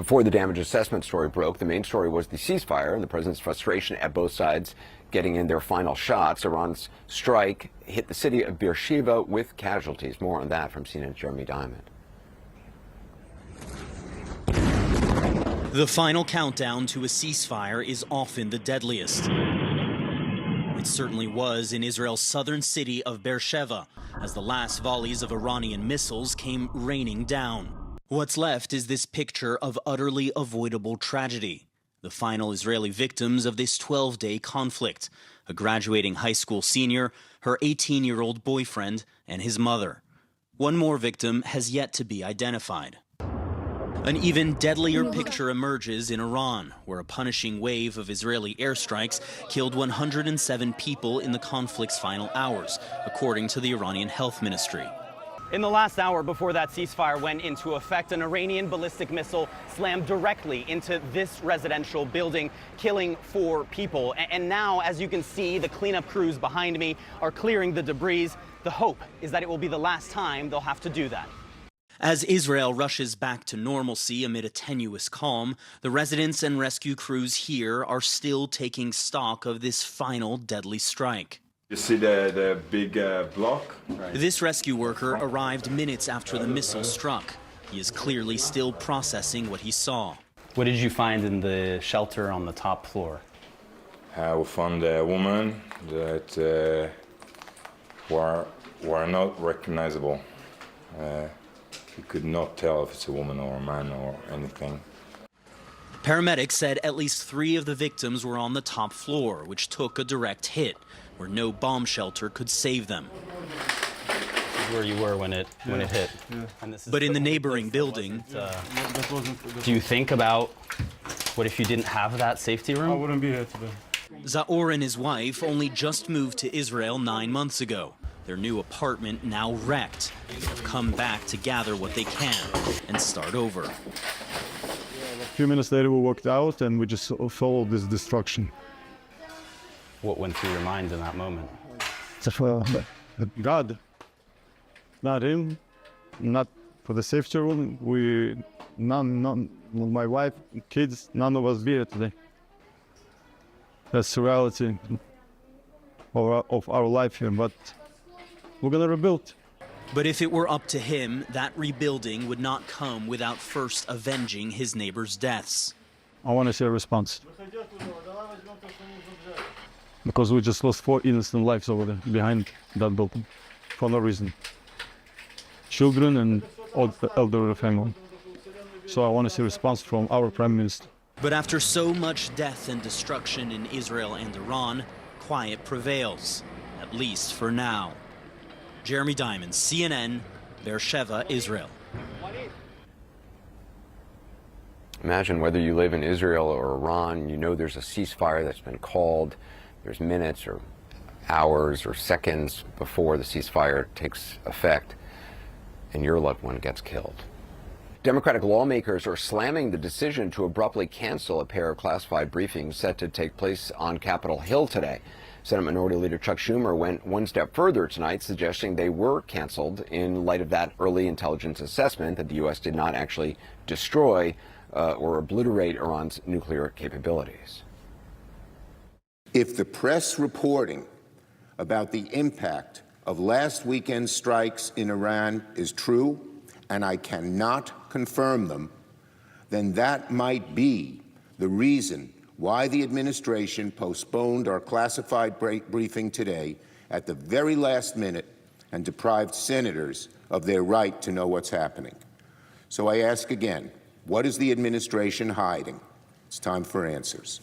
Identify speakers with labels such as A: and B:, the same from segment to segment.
A: Before the damage assessment story broke, the main story was the ceasefire and the president's frustration at both sides getting in their final shots. Iran's strike hit the city of Beersheba with casualties. More on that from CNN's Jeremy Diamond.
B: The final countdown to a ceasefire is often the deadliest. It certainly was in Israel's southern city of Beersheba, as the last volleys of Iranian missiles came raining down. What's left is this picture of utterly avoidable tragedy. The final Israeli victims of this 12-day conflict: a graduating high school senior, her 18-year-old boyfriend, and his mother. One more victim has yet to be identified. An even deadlier picture emerges in Iran, where a punishing wave of Israeli airstrikes killed 107 people in the conflict's final hours, according to the Iranian health ministry.
C: In the last hour before that ceasefire went into effect, an Iranian ballistic missile slammed directly into this residential building, killing 4 people. And now, as you can see, the cleanup crews behind me are clearing the debris. The hope is that it will be the last time they'll have to do that.
B: As Israel rushes back to normalcy amid a tenuous calm, the residents and rescue crews here are still taking stock of this final deadly strike.
D: You see the big block?
B: Right. This rescue worker arrived minutes after the missile struck. He is clearly still processing what he saw.
C: What did you find in the shelter on the top floor?
D: We found a woman that were not recognizable. You could not tell if it's a woman or a man or anything.
B: Paramedics said at least 3 of the victims were on the top floor, which took a direct hit, where no bomb shelter could save them.
C: This is where you were when it hit.
E: Yeah.
C: And this is
B: but in the neighboring building,
C: do you think about what if you didn't have that safety room?
E: I wouldn't be here today.
B: Zaor and his wife only just moved to Israel 9 months ago. Their new apartment now wrecked. They have come back to gather what they can and start over.
E: A few minutes later we walked out and we just followed this destruction.
C: What went through your mind in that moment?
E: God, not him, not for the safety room. None, my wife, kids, none of us be here today. That's the reality of our life here, but we're gonna rebuild.
B: But if it were up to him, that rebuilding would not come without first avenging his neighbors' deaths.
E: I want to see a response. Because we just lost 4 innocent lives over there, behind that building, for no reason. Children and elderly family. So I want to see a response from our Prime Minister.
B: But after so much death and destruction in Israel and Iran, quiet prevails, at least for now. Jeremy Diamond, CNN, Beersheba, Israel.
A: Imagine whether you live in Israel or Iran, you know there's a ceasefire that's been called. There's minutes or hours or seconds before the ceasefire takes effect, and your loved one gets killed. Democratic lawmakers are slamming the decision to abruptly cancel a pair of classified briefings set to take place on Capitol Hill today. Senate Minority Leader Chuck Schumer went one step further tonight, suggesting they were canceled in light of that early intelligence assessment that the U.S. did not actually destroy or obliterate Iran's nuclear capabilities.
F: If the press reporting about the impact of last weekend's strikes in Iran is true, and I cannot confirm them, then that might be the reason why the administration postponed our classified briefing today at the very last minute and deprived senators of their right to know what's happening. So I ask again, what is the administration hiding? It's time for answers.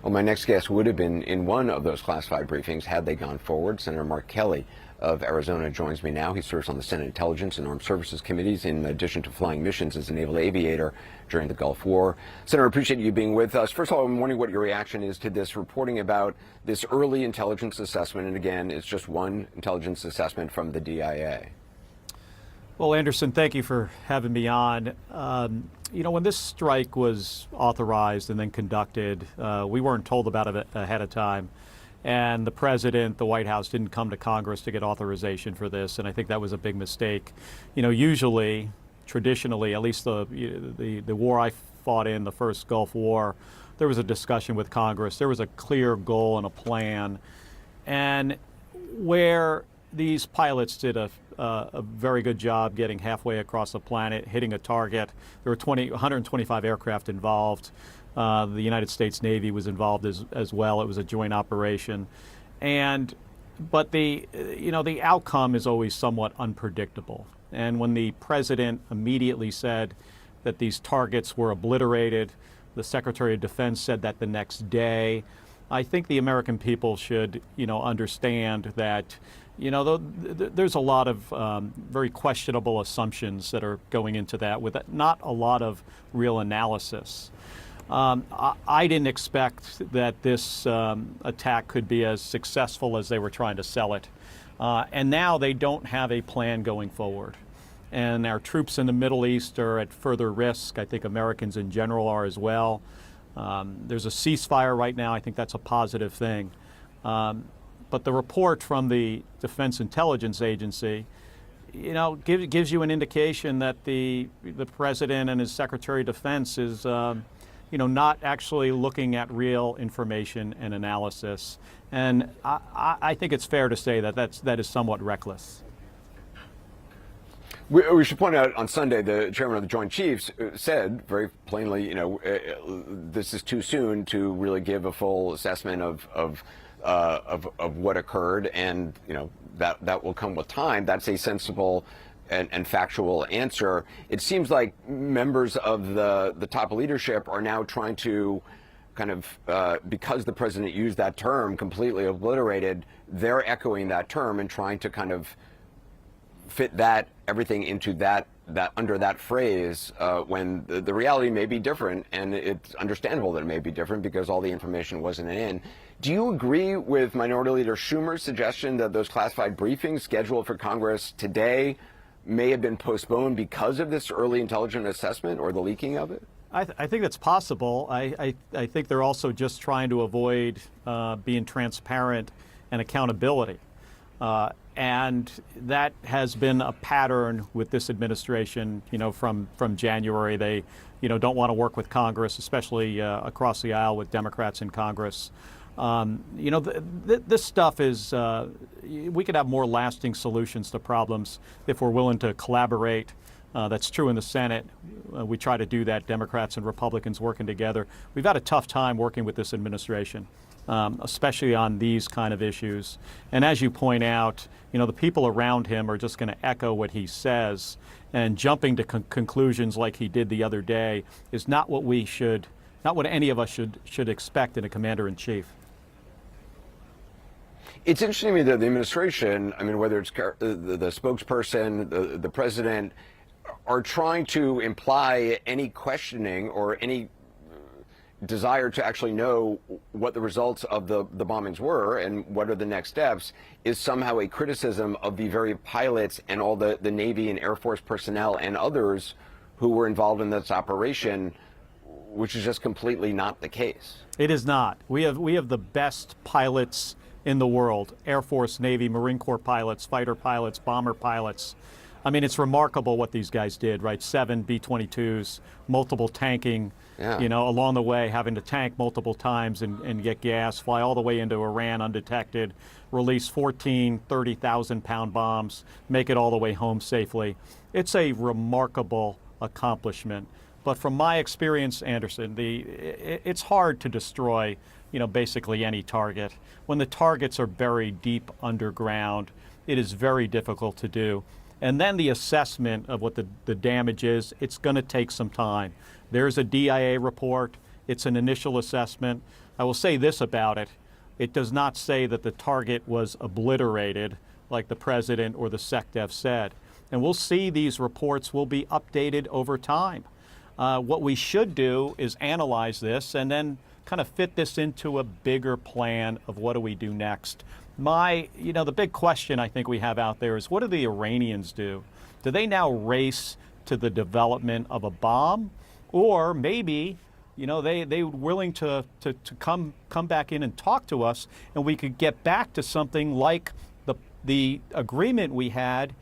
A: Well, my next guest would have been in one of those classified briefings had they gone forward. Senator Mark Kelly of Arizona joins me now. He serves on the Senate Intelligence and Armed Services Committees in addition to flying missions as a naval aviator during the Gulf War. Senator, appreciate you being with us. First of all, I'm wondering what your reaction is to this reporting about this early intelligence assessment. And again, it's just one intelligence assessment from the DIA.
G: Well, Anderson, thank you for having me on. You know, when this strike was authorized and then conducted, we weren't told about it ahead of time. And the president, the White House didn't come to Congress to get authorization for this. And I think that was a big mistake. You know, usually traditionally, at least the war I fought in, the first Gulf War, there was a discussion with Congress. There was a clear goal and a plan. And where these pilots did a very good job getting halfway across the planet, hitting a target. There were 125 aircraft involved. The United States Navy was involved as well. It was a joint operation. But the outcome is always somewhat unpredictable. And when the president immediately said that these targets were obliterated, the Secretary of Defense said that the next day, I think the American people should, understand that, there's a lot of very questionable assumptions that are going into that with not a lot of real analysis. I didn't expect that this attack could be as successful as they were trying to sell it. And now they don't have a plan going forward. And our troops in the Middle East are at further risk. I think Americans in general are as well. There's a ceasefire right now. I think that's a positive thing. But the report from the Defense Intelligence Agency, gives you an indication that the president and his Secretary of Defense is, not actually looking at real information and analysis. And I think it's fair to say that is somewhat reckless.
A: We should point out on Sunday, the chairman of the Joint Chiefs said very plainly, this is too soon to really give a full assessment of what occurred, and that will come with time. That's a sensible and factual answer. It seems like members of the top leadership are now trying to kind of, because the president used that term, completely obliterated, they're echoing that term and trying to kind of fit everything into that under that phrase, when the reality may be different, and it's understandable that it may be different because all the information wasn't in. Do you agree with Minority Leader Schumer's suggestion that those classified briefings scheduled for Congress today may have been postponed because of this early intelligence assessment or the leaking of it?
G: I think that's possible. I think they're also just trying to avoid being transparent and accountability. And that has been a pattern with this administration, from January. They, don't want to work with Congress, especially across the aisle with Democrats in Congress. This stuff is, we could have more lasting solutions to problems if we're willing to collaborate. That's true in the Senate. We try to do that, Democrats and Republicans working together. We've had a tough time working with this administration, especially on these kind of issues. And as you point out, the people around him are just going to echo what he says, and jumping to conclusions like he did the other day is not what any of us should expect in a commander-in-chief.
A: It's interesting to me that the administration, whether it's the spokesperson, the president, are trying to imply any questioning or any desire to actually know what the results of the bombings were and what are the next steps is somehow a criticism of the very pilots and all the Navy and Air Force personnel and others who were involved in this operation, which is just completely not the case.
G: It is not. We have the best pilots in the world: Air Force, Navy, Marine Corps pilots, fighter pilots, bomber pilots. It's remarkable what these guys did, right? 7 B-22s, multiple tanking, along the way, having to tank multiple times and get gas, fly all the way into Iran undetected, release 14 30,000-pound bombs, make it all the way home safely. It's a remarkable accomplishment. But from my experience, Anderson, it's hard to destroy, basically any target. When the targets are buried deep underground, it is very difficult to do. And then the assessment of what the damage is, it's going to take some time. There's a DIA report. It's an initial assessment. I will say this about it. It does not say that the target was obliterated like the president or the SecDef said. And we'll see these reports will be updated over time. What we should do is analyze this and then kind of fit this into a bigger plan of what do we do next. The big question I think we have out there is, what do the Iranians do? Do they now race to the development of a bomb? Or maybe, they were willing to come back in and talk to us, and we could get back to something like the agreement we had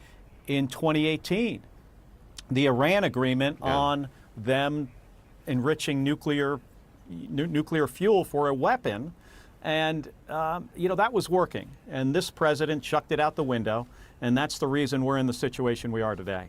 G: in 2018. the Iran agreement
A: Yeah.
G: on them enriching nuclear fuel for a weapon. And, that was working. And this president chucked it out the window. And that's the reason we're in the situation we are today.